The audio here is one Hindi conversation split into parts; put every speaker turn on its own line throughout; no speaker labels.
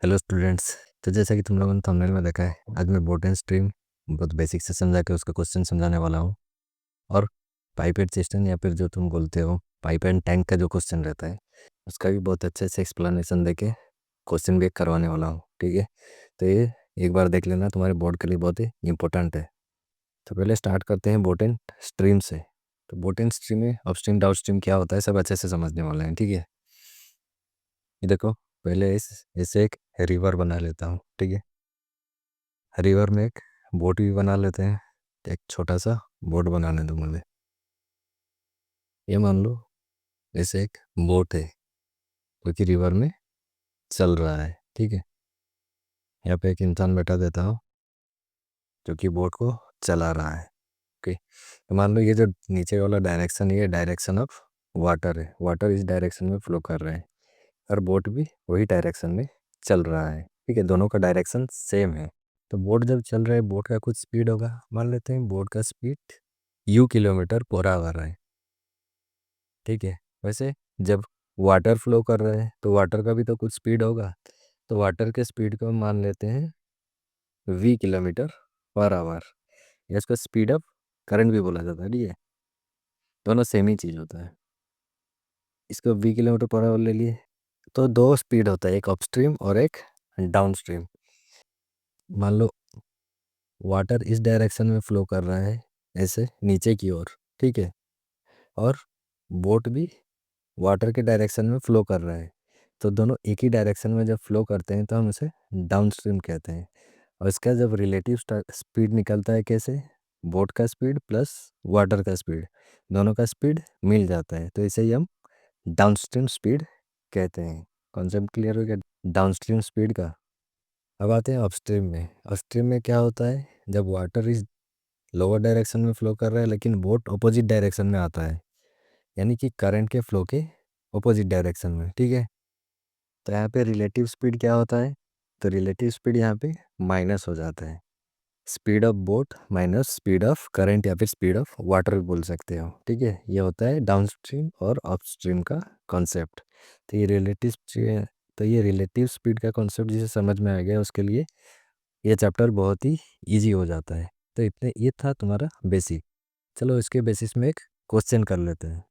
Hello students. तो जैसा कि तुम लोगों ने थंबनेल में देखा है, आज मैं बोट एंड स्ट्रीम बहुत बेसिक से समझा के उसका क्वेश्चन समझाने वाला हूँ। और पाइप एंड सिस्टम या फिर जो तुम बोलते हो पाइप एंड टैंक का जो क्वेश्चन रहता है उसका भी बहुत अच्छे से एक्सप्लेनेशन दे के क्वेश्चन भी करवाने वाला हूँ। ठीक है, तो ये एक बार देख लेना, तुम्हारे बोर्ड के लिए बहुत ही इंपॉर्टेंट है। तो पहले स्टार्ट करते हैं बोट एंड स्ट्रीम से। तो बोट एंड स्ट्रीम में अपस्ट्रीम डाउन स्ट्रीम क्या होता है सब अच्छे से समझने वाले हैं। ठीक है, ये देखो, पहले ऐसे एक रिवर बना लेता हूँ। ठीक है, रिवर में एक बोट भी बना लेते हैं। एक छोटा सा बोट बनाने दो मुझे। ये मान लो जैसे एक बोट है जो कि रिवर में चल रहा है। ठीक है, यहाँ पे एक इंसान बैठा देता हूँ जो कि बोट को चला रहा है। ओके, तो मान लो ये जो नीचे वाला डायरेक्शन, ये डायरेक्शन ऑफ वाटर है, वाटर इस डायरेक्शन में फ्लो कर रहा है और बोट भी वही डायरेक्शन में चल रहा है। ठीक है, दोनों का डायरेक्शन सेम है। तो बोट जब चल रहा है, बोट का कुछ स्पीड होगा, मान लेते हैं बोट का स्पीड किलोमीटर पर आवर है। ठीक है, वैसे जब वाटर फ्लो कर रहा है तो वाटर का भी तो कुछ स्पीड होगा, तो वाटर के स्पीड को हम मान लेते हैं किलोमीटर पर आवर। या इसका स्पीड ऑफ करंट भी बोला जाता है। ठीक है, दोनों सेम ही चीज़ होता है। इसको किलोमीटर पर आवर ले लिए तो दो स्पीड होता है, एक अपस्ट्रीम और एक डाउन स्ट्रीम। मान लो वाटर इस डायरेक्शन में फ्लो कर रहा है, ऐसे नीचे की ओर। ठीक है, और बोट भी वाटर के डायरेक्शन में फ्लो कर रहा है, तो दोनों एक ही डायरेक्शन में जब फ्लो करते हैं तो हम उसे डाउन स्ट्रीम कहते हैं। और इसका जब रिलेटिव स्पीड निकलता है, कैसे, बोट का स्पीड प्लस वाटर का स्पीड, दोनों का स्पीड मिल जाता है, तो इसे ही हम डाउन स्ट्रीम स्पीड कहते हैं। कॉन्सेप्ट क्लियर हो गया डाउन स्ट्रीम स्पीड का। अब आते हैं अपस्ट्रीम में। अपस्ट्रीम में क्या होता है, जब वाटर इस लोअर डायरेक्शन में फ्लो कर रहा है लेकिन बोट अपोजिट डायरेक्शन में आता है, यानी कि करंट के फ्लो के अपोजिट डायरेक्शन में। ठीक है, तो यहाँ पे रिलेटिव स्पीड क्या होता है, तो रिलेटिव स्पीड यहाँ पे माइनस हो जाता है। Speed of boat minus speed of current या फिर स्पीड ऑफ वाटर भी बोल सकते हो। ठीक है, ये होता है डाउनस्ट्रीम और अपस्ट्रीम का कॉन्सेप्ट। तो ये रिलेटिव स्पीड का कॉन्सेप्ट जिसे समझ में आ गया उसके लिए ये चैप्टर बहुत ही इजी हो जाता है। तो इतने ये था तुम्हारा बेसिक। चलो इसके बेसिस में एक क्वेश्चन कर लेते हैं।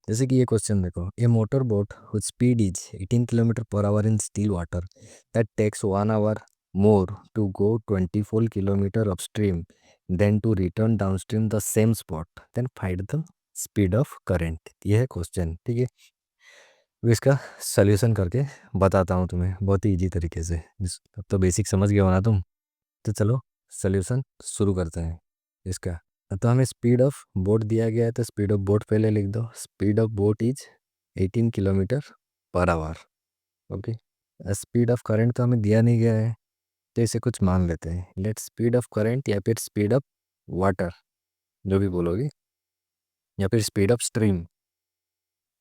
जैसे कि ये क्वेश्चन देखो, a motor boat whose speed is 18 kilometre per hour in still water that takes 1 hour more to go 24 kilometre upstream then to return downstream the same spot, then find the speed of current. ये है क्वेश्चन। ठीक है, अब इसका सॉल्यूशन करके बताता हूँ तुम्हें बहुत ही इजी तरीके से। अब तो बेसिक समझ गए हो ना तुम। तो चलो सॉल्यूशन शुरू करते हैं इसका। तो हमें स्पीड ऑफ बोट दिया गया है, तो स्पीड ऑफ बोट पहले लिख दो। Speed of boat is 18 kilometre per hour. Okay, speed of current तो हमें दिया नहीं गया है, तो इसे कुछ मान लेते हैं। लेट स्पीड ऑफ करंट या फिर स्पीड ऑफ वाटर, जो भी बोलोगे, या फिर स्पीड ऑफ स्ट्रीम,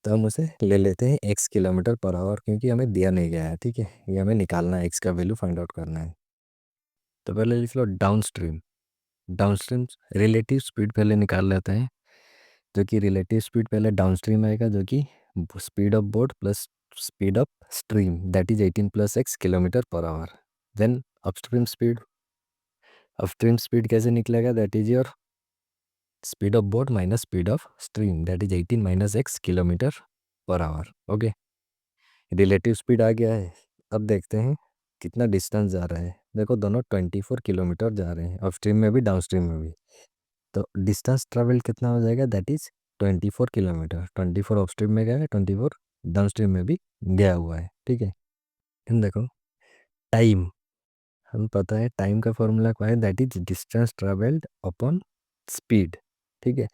तो हम उसे ले लेते हैं x किलोमीटर पर आवर, क्योंकि हमें दिया नहीं गया है। ठीक है, ये हमें निकालना है, x का वैल्यू फाइंड आउट करना है। तो पहले लिख लो downstream. Downstream relative speed पहले निकाल लेते हैं, जो कि रिलेटिव स्पीड पहले डाउनस्ट्रीम आएगा, जो कि speed of boat plus speed of stream, that is 18 plus x kilometre per hour. Then upstream speed कैसे निकलेगा, that is your speed of boat minus speed of stream, that is 18 minus x kilometre per hour. Okay, relative speed आ गया है। अब देखते हैं कितना डिस्टेंस जा रहा है। देखो दोनों 24 किलोमीटर जा रहे हैं, अपस्ट्रीम में भी डाउनस्ट्रीम में भी। तो डिस्टेंस ट्रेवल कितना हो जाएगा, दैट इज 24 किलोमीटर। 24 अपस्ट्रीम में गया है, 24 डाउनस्ट्रीम में भी गया हुआ है। ठीक है, इन देखो टाइम, हम पता है टाइम का फॉर्मूला क्या है, that is distance travelled upon speed. ठीक है,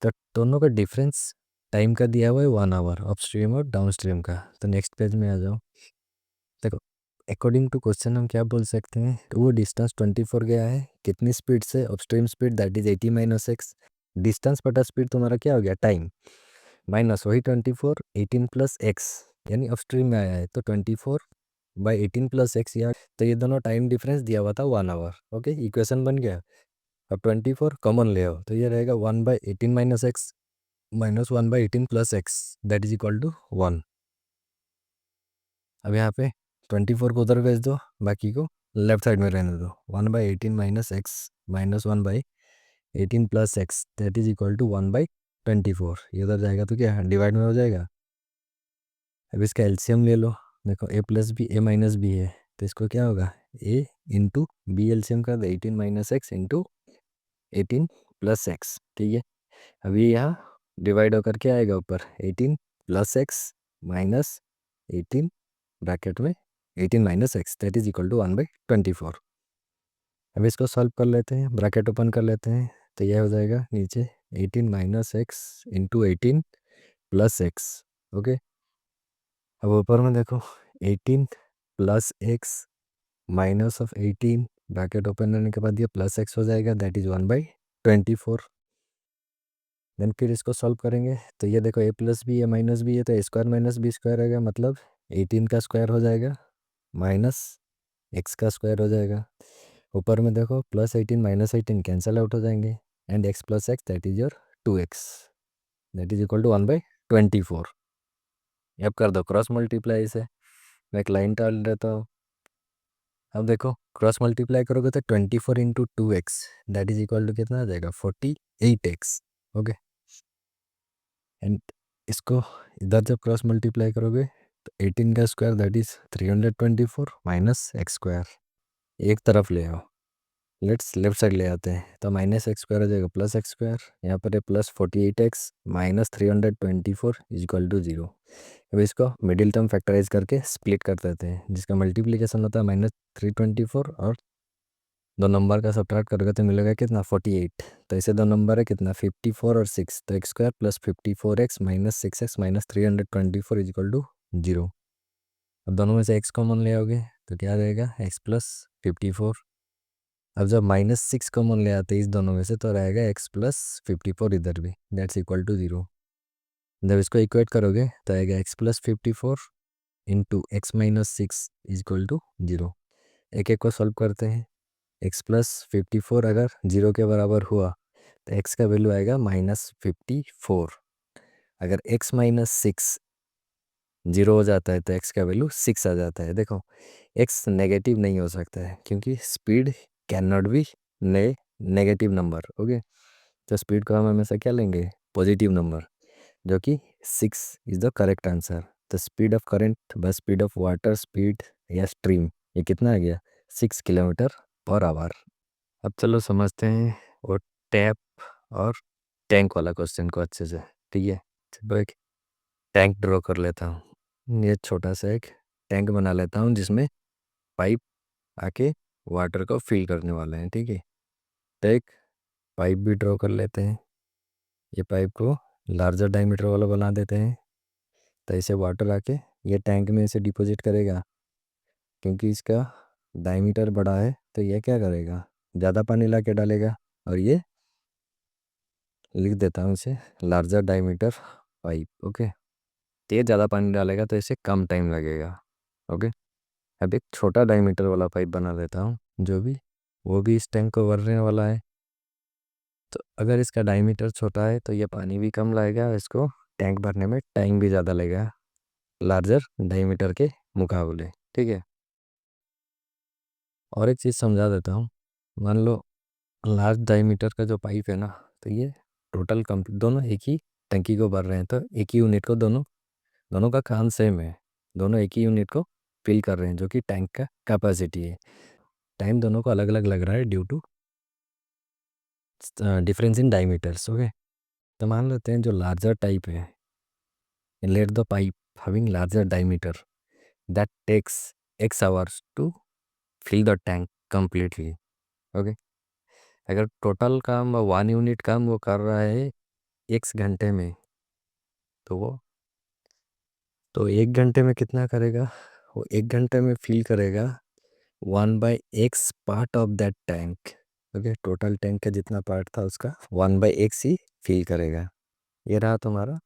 तो दोनों का डिफरेंस टाइम का दिया हुआ है 1 आवर, अपस्ट्रीम और डाउनस्ट्रीम का। तो नेक्स्ट पेज में आ जाओ। देखो अकॉर्डिंग टू क्वेश्चन हम क्या बोल सकते हैं, तो वो डिस्टेंस 24 गया है, कितनी स्पीड से, upstream speed that is 80 minus x. Distance बटा स्पीड तुम्हारा क्या हो गया, टाइम, माइनस वही 24, 18 प्लस एक्स, यानी अपस्ट्रीम में आया है तो 24/18 प्लस एक्स, या तो ये दोनों टाइम डिफरेंस दिया हुआ था 1 आवर। ओके, इक्वेशन बन गया। अब 24 कॉमन ले आओ तो ये रहेगा 1/18 minus X minus 1/18 plus X, that is equal to 1। अब यहाँ पे 24 को उधर भेज दो, बाकी को लेफ्ट साइड में रहने दो। 1/18 minus X minus 1/18 plus X that is equal to 1/24। ये उधर जाएगा तो क्या डिवाइड में हो जाएगा। अब इसका एलसीएम ले लो। देखो ए प्लस बी ए माइनस बी है, तो इसको क्या होगा ए इंटू बी, एलसीएम का 18 minus x into 18 plus x. ठीक है, अभी यहाँ डिवाइड होकर के आएगा ऊपर 18 प्लस एक्स माइनस 18 ब्रैकेट में 18 minus X that is equal to 1/24। अब इसको सॉल्व कर लेते हैं, ब्रैकेट ओपन कर लेते हैं, तो यह हो जाएगा नीचे 18 minus x into 18 plus x. Okay, अब ऊपर में देखो 18 plus x minus of 18 bracket open करने के बाद ये प्लस एक्स हो जाएगा दैट इज 1/24। देन फिर इसको सॉल्व करेंगे, तो ये देखो ए प्लस बी ए माइनस बी है, तो ए स्क्वायर माइनस बी स्क्वायर आएगा, मतलब 18 का स्क्वायर हो जाएगा माइनस एक्स का स्क्वायर हो जाएगा। ऊपर में देखो प्लस 18 माइनस 18 कैंसल आउट हो जाएंगे, and X plus X that is your 2x that is equal to 1/24। अब कर दो क्रॉस मल्टीप्लाई से, मैं एक लाइन डाल देता हूँ। अब देखो क्रॉस मल्टीप्लाई करोगे तो 24 into 2x that is equal to कितना आ जाएगा 48x। ओके, एंड इसको इधर जब क्रॉस मल्टीप्लाई करोगे तो 18 का square that is 324 minus x square एक तरफ ले आओ, लेट्स लेफ्ट साइड ले आते हैं, तो माइनस एक्स स्क्वायर हो जाएगा प्लस एक्स स्क्वायर, यहाँ पर है plus 48x minus 324 is equal to 0। अब इसको मिडिल टर्म फैक्टराइज करके स्प्लिट कर देते हैं, जिसका मल्टीप्लिकेशन होता है -324 और दो नंबर का सब्ट्रैक्ट करोगे तो मिलेगा कितना 48। तो ऐसे दो नंबर है कितना 54 और 6, तो X square plus 54x minus 6x minus 324 is equal to 0। अब दोनों में से x कॉमन ले आओगे तो क्या आ जाएगा x प्लस 54। अब जब -6 कॉमन ले आते हैं इस दोनों में से तो रहेगा x प्लस 54 इधर भी दैट्स इक्वल टू 0। जब इसको इक्वेट करोगे तो आएगा x plus 54 into X minus 6 is equal to 0। एक एक को सॉल्व करते हैं। x प्लस 54 अगर 0 के बराबर हुआ तो x का वैल्यू आएगा -54। अगर x माइनस 6 0 हो जाता है तो x का वैल्यू 6 आ जाता है। देखो x नेगेटिव नहीं हो सकता है क्योंकि speed can not be negative number. Okay, तो स्पीड को हम हमेशा क्या लेंगे पॉजिटिव नंबर, जो कि 6 is the correct answer. The speed of current बस स्पीड ऑफ वाटर स्पीड या स्ट्रीम ये कितना आ गया 6 किलोमीटर पर आवर। अब चलो समझते हैं वो टैप और टैंक वाला क्वेश्चन को अच्छे से। ठीक है, चलो एक टैंक ड्रॉ कर लेता हूँ। ये छोटा सा एक टैंक बना लेता हूँ जिसमें पाइप आके वाटर को फिल करने वाले हैं। ठीक है, तो एक पाइप भी ड्रॉ कर लेते हैं। ये पाइप को लार्जर डायमीटर वाला बना देते हैं, तो इसे वाटर आके ये टैंक में इसे डिपॉजिट करेगा। क्योंकि इसका डायमीटर बड़ा है तो ये क्या करेगा ज़्यादा पानी ला के डालेगा, और ये लिख देता हूँ इसे लार्जर डायमीटर पाइप। ओके, तो ये ज़्यादा पानी डालेगा तो इसे कम टाइम लगेगा। ओके, अब एक छोटा डायमीटर वाला पाइप बना देता हूँ जो भी वो भी इस टैंक को भरने वाला है। तो अगर इसका डायमीटर छोटा है तो ये पानी भी कम लाएगा और इसको टैंक भरने में टाइम भी ज़्यादा लगेगा लार्जर डायमीटर के मुकाबले। ठीक है, और एक चीज़ समझा देता हूँ। मान लो लार्ज डायमीटर का जो पाइप है ना, तो ये टोटल कंप्लीट दोनों एक ही टंकी को भर रहे हैं, तो एक ही यूनिट को दोनों दोनों का काम सेम है। दोनों एक ही यूनिट को फिल कर रहे हैं जो कि टैंक का कैपेसिटी है। टाइम दोनों को अलग अलग लग रहा है due to difference in diameters. Okay, तो मान लेते हैं जो लार्जर टाइप है, let the pipe having larger diameter that takes X hours to fill the tank completely. Okay, अगर टोटल काम 1 यूनिट काम वो कर रहा है x घंटे में, तो वो तो 1 घंटे में कितना करेगा, वो 1 घंटे में फिल करेगा 1/x part of that tank. Okay, total tank का जितना पार्ट था उसका 1/x ही फिल करेगा। ये रहा तुम्हारा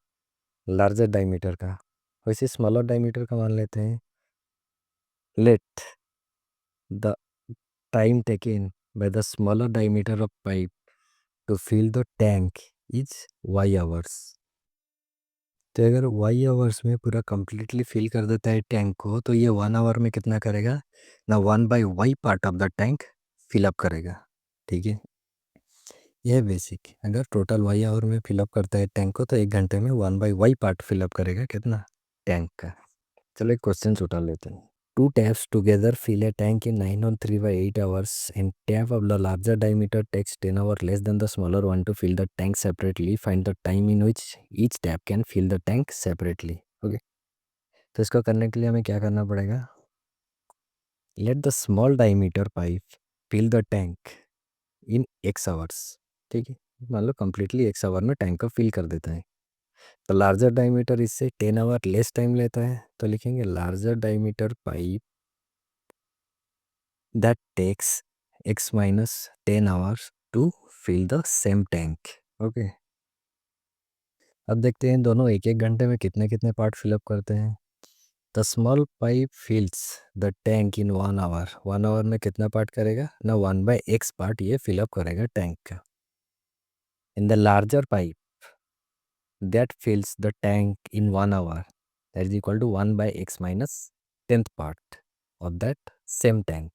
लार्जर डायमीटर का। वैसे स्मॉलर डायमीटर का मान लेते हैं। Let the time taken by the smaller diameter of pipe to fill the tank is y hours. तो अगर वाई आवर्स में पूरा कंप्लीटली फिल कर देता है टैंक को, तो ये 1 आवर में कितना करेगा ना, 1/y part of the tank fill up करेगा। ठीक है, यह बेसिक, अगर टोटल वाई आवर में फिलअप करता है टैंक को, तो 1 घंटे में 1/y पार्ट फिलअप करेगा कितना, टैंक का। चलो एक क्वेश्चन उठा लेते हैं। Two taps together fill a tank in 903 by 8 hours, and tap of the larger diameter takes 10 hours less than the smaller one to fill the tank separately. Find the time in which each tap can fill the tank separately. Okay. तो इसको करने के लिए हमें क्या करना पड़ेगा, let the small diameter pipe fill the tank in x hours. ठीक है, मान लो कम्प्लीटली x आवर में टैंक को फिल कर देता है। तो लार्जर डायमीटर इससे 10 आवर लेस टाइम लेता है, तो लिखेंगे larger diameter pipe that takes x minus 10 hours to fill the same tank. Okay, अब देखते हैं दोनों एक एक घंटे में कितने कितने पार्ट फिलअप करते हैं। The small pipe fills the tank in 1 hour. 1 hour में कितना पार्ट करेगा ना, 1/x पार्ट ये फिलअप करेगा टैंक का। In the larger pipe that fills the tank in 1 hour, that is equal to 1/x minus 10th part of that same tank.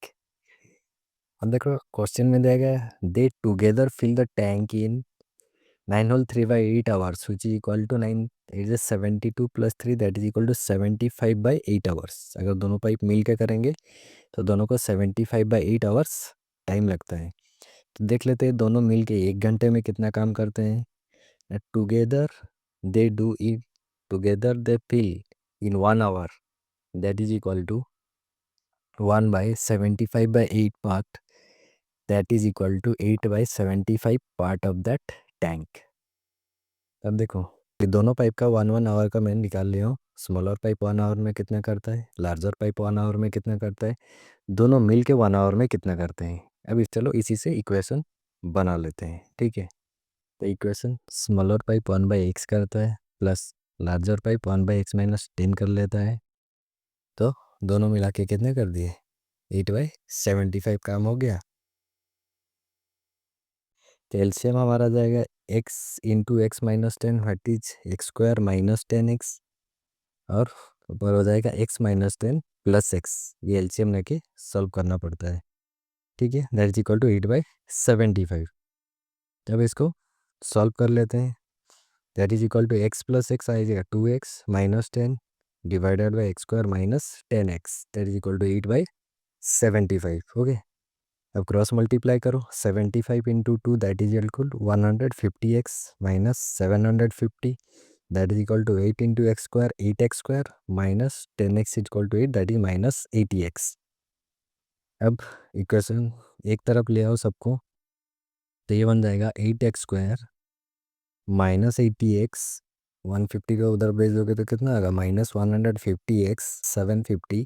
अब देखो क्वेश्चन में दिया गया they together fill the tank in 9 whole 3/8 hours which is equal to 9, it is 72 + 3 that is equal to 75/8 hours. अगर दोनों पाइप मिल के करेंगे तो दोनों को 75/8 आवर्स टाइम लगता है। तो देख लेते हैं दोनों मिल के 1 घंटे में कितना काम करते हैं। Together they do it, together they fill in 1 hour, that is equal to 1/75/8 part, that is equal to 8/75 part of that tank। अब देखो ये दोनों पाइप का 1 आवर का मैं निकाल लिया हूँ। स्मॉलर पाइप 1 आवर में कितना करता है, लार्जर पाइप 1 आवर में कितना करता है, दोनों मिल के 1 आवर में कितना करते हैं। अब चलो इसी से इक्वेशन बना लेते हैं। ठीक है, तो इक्वेशन स्मॉलर पाइप 1/x करता है plus larger pipe 1/x minus 10 कर लेता है, तो दोनों मिला के कितने कर दिए, 8/75 काम हो गया। तो एलसीएम हमारा जाएगा x into X minus 10 what is x square minus 10x, और ऊपर हो जाएगा x माइनस 10 प्लस x। ये एलसीएम लेके सॉल्व करना पड़ता है। ठीक है, दैट इज इक्वल टू 8/75। जब इसको सॉल्व कर लेते हैं, that is equal to x plus X आएगा 2x minus 10 divided by X square minus 10x, that is equal to 8/75। Okay, अब क्रॉस मल्टीप्लाई करो, 75 into 2 that is equal to 150x minus 750, that is equal to 8 into X square 8x square minus 10x equal to 8 that is minus 80x। अब इक्वेशन एक तरफ ले आओ सबको, तो ये बन जाएगा 8x स्क्वायर माइनस 80x, 150 का उधर भेज दोगे तो कितना आएगा minus 150x 750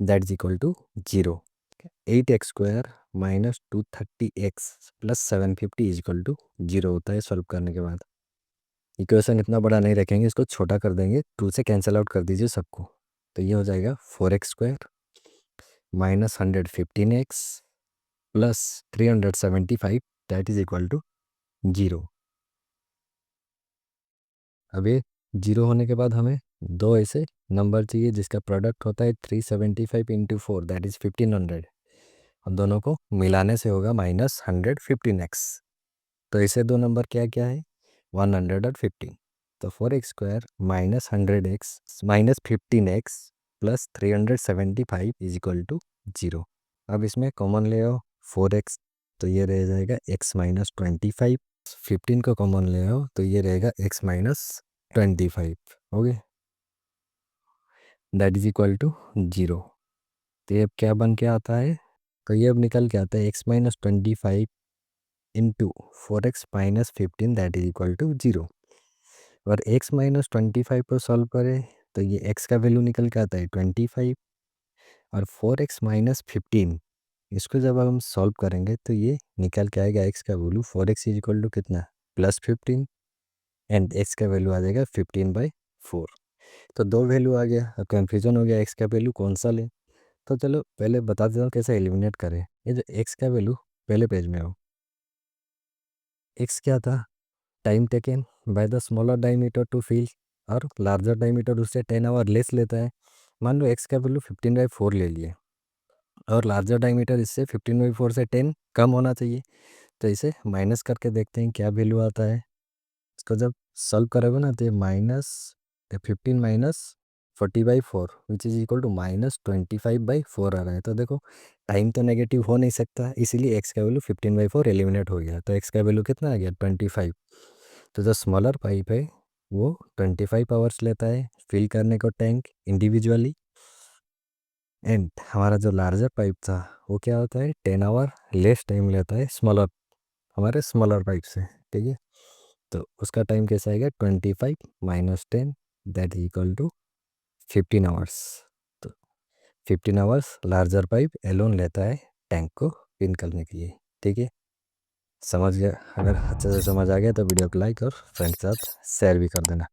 that is equal to 0। 8x square minus 230x plus 750 is equal to 0 होता है सॉल्व करने के बाद। इक्वेशन इतना बड़ा नहीं रखेंगे, इसको छोटा कर देंगे, 2 से कैंसिल आउट कर दीजिए सबको, तो ये हो जाएगा 4x square minus 115x plus 375 that is equal to 0। अब ये 0 होने के बाद हमें दो ऐसे नंबर चाहिए जिसका प्रोडक्ट होता है 375 इंटू 4 दैट इज 1500, और दोनों को मिलाने से होगा माइनस 115x। तो ऐसे दो नंबर क्या क्या है, 115। तो 4x square minus 100x minus 15x plus 375 is equal to 0। अब इसमें कॉमन ले आओ 4x, तो ये रह जाएगा x माइनस 25, 15 को कॉमन ले आओ तो ये रहेगा x minus 25। Okay, that is equal to 0। तो ये अब क्या बन के आता है, तो ये अब निकल के आता है x minus 25 into 4x minus 15 that is equal to 0। और x माइनस 25 को सॉल्व करें तो ये x का वैल्यू निकल के आता है 25, और 4x माइनस 15 इसको जब हम सॉल्व करेंगे तो ये निकल के आएगा x का value 4x is equal to कितना प्लस 15, एंड x का वैल्यू आ जाएगा 15/4। तो दो वैल्यू आ गया, अब कन्फ्यूजन हो गया x का वैल्यू कौन सा लें। तो चलो पहले बता देता हूँ कैसे एलिमिनेट करें। ये जो x का वैल्यू पहले पेज में हो, x क्या था, time taken by the smaller diameter to fill, और लार्जर डायमीटर उससे 10 आवर लेस लेता है। मान लो एक्स का वैल्यू 15/4 ले लिए और लार्जर डायमीटर इससे 15/4 से 10 कम होना चाहिए। तो इसे माइनस करके देखते हैं क्या वैल्यू आता है। इसको जब सॉल्व करोगे ना तो ये -15 - 40/4 विच इज़ इक्वल टू -25/4 आ रहा है। तो देखो टाइम तो नेगेटिव हो नहीं सकता, इसीलिए एक्स का वैल्यू 15/4 एलिमिनेट हो गया। तो एक्स का वैल्यू कितना आ गया 25। तो जो स्मॉलर पाइप है वो 25 आवर्स लेता है फिल करने को टैंक इंडिविजुअली। एंड हमारा जो लार्जर पाइप था वो क्या होता है 10 आवर लेस टाइम लेता है स्मॉलर, हमारे स्मॉलर पाइप से। ठीक है, तो उसका टाइम कैसा आएगा 25 - 10 that is equal to 15 hours. तो 15 आवर्स लार्जर पाइप एलोन लेता है टैंक को फिल करने के लिए। ठीक है, समझ गया? अगर अच्छे से समझ आ गया तो वीडियो को लाइक और फ्रेंड के साथ शेयर भी कर देना।